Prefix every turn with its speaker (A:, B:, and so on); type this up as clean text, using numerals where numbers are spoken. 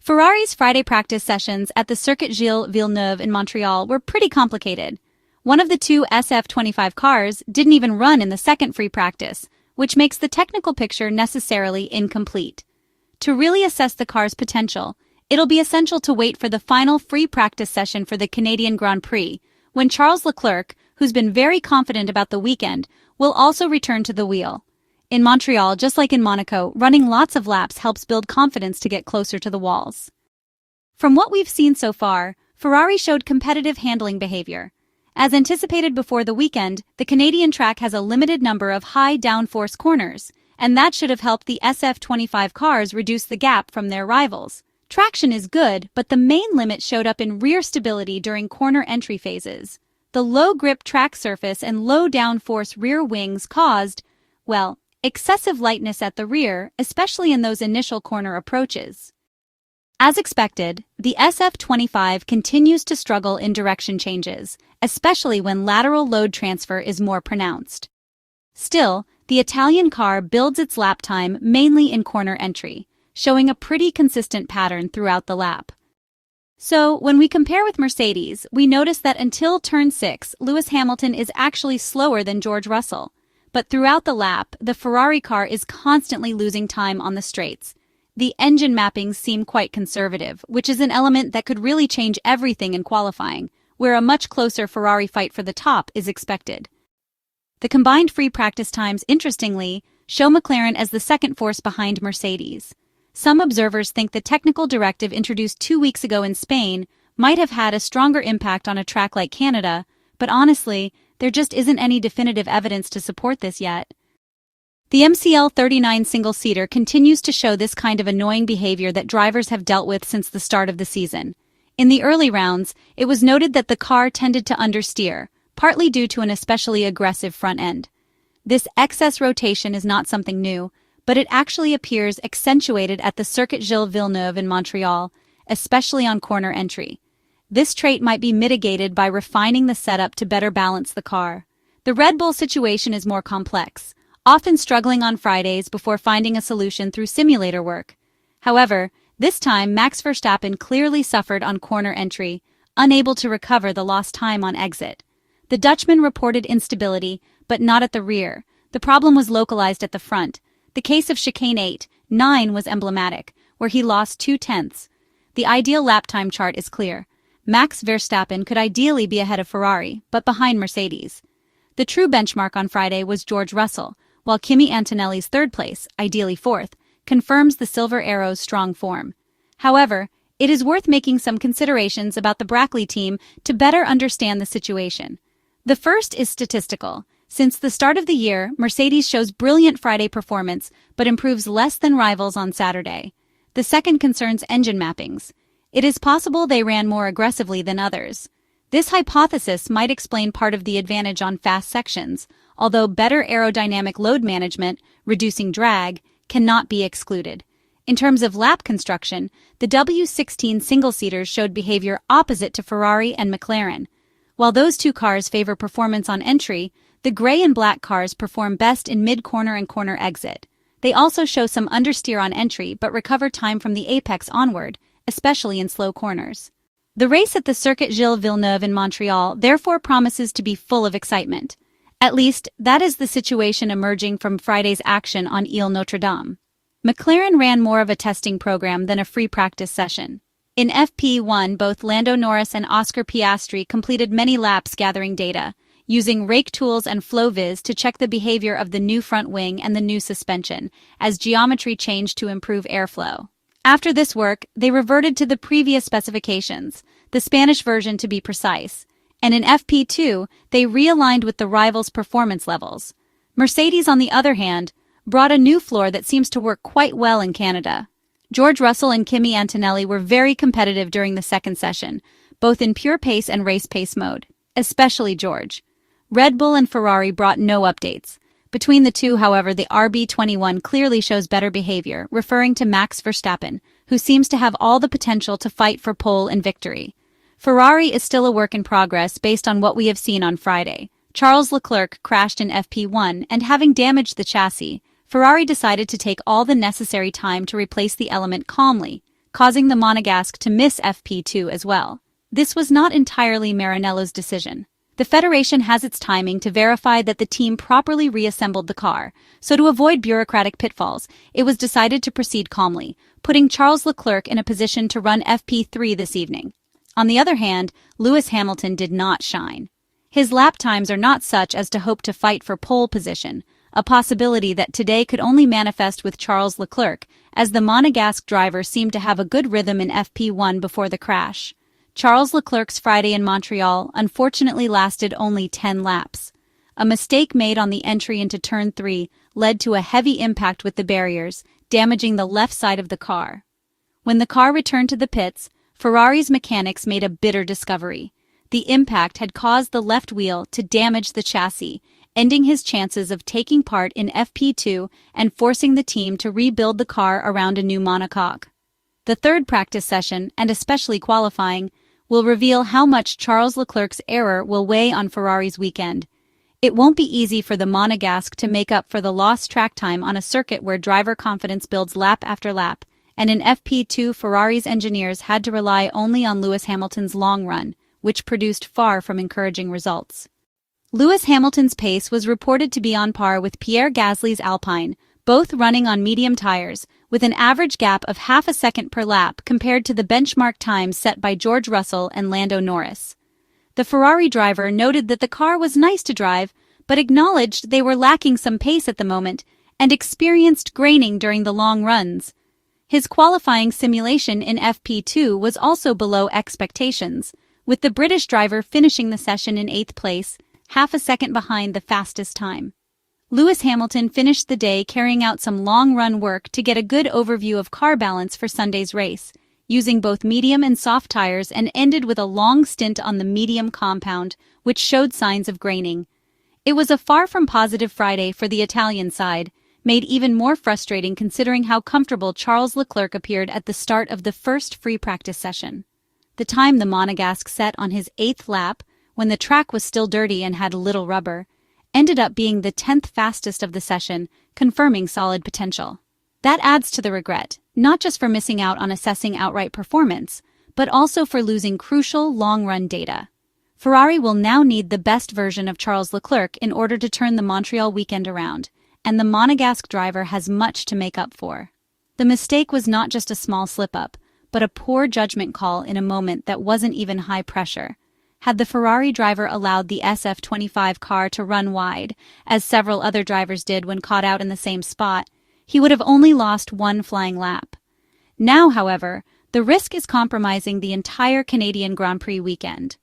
A: Ferrari's Friday practice sessions at the Circuit Gilles-Villeneuve in Montreal were pretty complicated. One of the two SF25 cars didn't even run in the second free practice, which makes the technical picture necessarily incomplete. To really assess the car's potential, it'll be essential to wait for the final free practice session for the Canadian Grand Prix, when Charles Leclerc, who's been very confident about the weekend, will also return to the wheel. In Montreal, just like in Monaco, running lots of laps helps build confidence to get closer to the walls. From what we've seen so far, Ferrari showed competitive handling behavior. As anticipated before the weekend, the Canadian track has a limited number of high-downforce corners, and that should have helped the SF25 cars reduce the gap from their rivals. Traction is good, but the main limit showed up in rear stability during corner entry phases. The low-grip track surface and low-downforce rear wings caused, well, excessive lightness at the rear, especially in those initial corner approaches. As expected, the SF25 continues to struggle in direction changes, especially when lateral load transfer is more pronounced. Still, the Italian car builds its lap time mainly in corner entry, showing a pretty consistent pattern throughout the lap. So, when we compare with Mercedes, we notice that until turn 6, Lewis Hamilton is actually slower than George Russell. But throughout the lap, the Ferrari car is constantly losing time on the straights. The engine mappings seem quite conservative, which is an element that could really change everything in qualifying, where a much closer Ferrari fight for the top is expected. The combined free practice times, interestingly, show McLaren as the second force behind Mercedes. Some observers think the technical directive introduced 2 weeks ago in Spain might have had a stronger impact on a track like Canada, but honestly, there just isn't any definitive evidence to support this yet. The MCL39 single-seater continues to show this kind of annoying behavior that drivers have dealt with since the start of the season. In the early rounds, it was noted that the car tended to understeer, partly due to an especially aggressive front end. This excess rotation is not something new, but it actually appears accentuated at the Circuit Gilles-Villeneuve in Montreal, especially on corner entry. This trait might be mitigated by refining the setup to better balance the car. The Red Bull situation is more complex, often struggling on Fridays before finding a solution through simulator work. However, this time Max Verstappen clearly suffered on corner entry, unable to recover the lost time on exit. The Dutchman reported instability, but not at the rear. The problem was localized at the front. The case of chicane 8-9 was emblematic, where he lost 0.2. The ideal lap time chart is clear. Max Verstappen could ideally be ahead of Ferrari, but behind Mercedes. The true benchmark on Friday was George Russell, while Kimi Antonelli's third place, ideally fourth, confirms the Silver Arrow's strong form. However, it is worth making some considerations about the Brackley team to better understand the situation. The first is statistical. Since the start of the year, Mercedes shows brilliant Friday performance, but improves less than rivals on Saturday. The second concerns engine mappings. It is possible they ran more aggressively than others. This hypothesis might explain part of the advantage on fast sections, although better aerodynamic load management, reducing drag, cannot be excluded. In terms of lap construction, the W16 single-seaters showed behavior opposite to Ferrari and McLaren. While those two cars favor performance on entry, the gray and black cars perform best in mid-corner and corner exit. They also show some understeer on entry but recover time from the apex onward, especially in slow corners. The race at the Circuit Gilles-Villeneuve in Montreal therefore promises to be full of excitement. At least, that is the situation emerging from Friday's action on Ile Notre Dame. McLaren ran more of a testing program than a free practice session. In FP1, both Lando Norris and Oscar Piastri completed many laps gathering data, using rake tools and FlowViz to check the behavior of the new front wing and the new suspension, as geometry changed to improve airflow. After this work, they reverted to the previous specifications, the Spanish version to be precise, and in FP2, they realigned with the rivals' performance levels. Mercedes, on the other hand, brought a new floor that seems to work quite well in Canada. George Russell and Kimi Antonelli were very competitive during the second session, both in pure pace and race pace mode, especially George. Red Bull and Ferrari brought no updates. Between the two, however, the RB21 clearly shows better behavior, referring to Max Verstappen, who seems to have all the potential to fight for pole and victory. Ferrari is still a work in progress based on what we have seen on Friday. Charles Leclerc crashed in FP1 and, having damaged the chassis, Ferrari decided to take all the necessary time to replace the element calmly. causing the Monegasque to miss FP2 as well. This was not entirely Maranello's decision. The federation has its timing to verify that the team properly reassembled the car, so to avoid bureaucratic pitfalls, it was decided to proceed calmly, putting Charles Leclerc in a position to run FP3 this evening. On the other hand, Lewis Hamilton did not shine. His lap times are not such as to hope to fight for pole position, a possibility that today could only manifest with Charles Leclerc, as the Monegasque driver seemed to have a good rhythm in FP1 before the crash. Charles Leclerc's Friday in Montreal unfortunately lasted only 10 laps. A mistake made on the entry into Turn 3 led to a heavy impact with the barriers, damaging the left side of the car. When the car returned to the pits, Ferrari's mechanics made a bitter discovery. The impact had caused the left wheel to damage the chassis, ending his chances of taking part in FP2 and forcing the team to rebuild the car around a new monocoque. The third practice session, and especially qualifying, will reveal how much Charles Leclerc's error will weigh on Ferrari's weekend. It won't be easy for the Monegasque to make up for the lost track time on a circuit where driver confidence builds lap after lap, and in FP2 Ferrari's engineers had to rely only on Lewis Hamilton's long run, which produced far from encouraging results. Lewis Hamilton's pace was reported to be on par with Pierre Gasly's Alpine, both running on medium tires, with an average gap of half a second per lap compared to the benchmark times set by George Russell and Lando Norris. The Ferrari driver noted that the car was nice to drive, but acknowledged they were lacking some pace at the moment and experienced graining during the long runs. His qualifying simulation in FP2 was also below expectations, with the British driver finishing the session in 8th place, half a second behind the fastest time. Lewis Hamilton finished the day carrying out some long-run work to get a good overview of car balance for Sunday's race, using both medium and soft tires, and ended with a long stint on the medium compound, which showed signs of graining. It was a far from positive Friday for the Italian side, made even more frustrating considering how comfortable Charles Leclerc appeared at the start of the first free practice session. The time the Monegasque set on his 8th lap, when the track was still dirty and had little rubber, ended up being the 10th fastest of the session, confirming solid potential. That adds to the regret, not just for missing out on assessing outright performance, but also for losing crucial long-run data. Ferrari will now need the best version of Charles Leclerc in order to turn the Montreal weekend around, and the Monegasque driver has much to make up for. The mistake was not just a small slip-up, but a poor judgment call in a moment that wasn't even high pressure. Had the Ferrari driver allowed the SF25 car to run wide, as several other drivers did when caught out in the same spot, he would have only lost one flying lap. Now, however, the risk is compromising the entire Canadian Grand Prix weekend.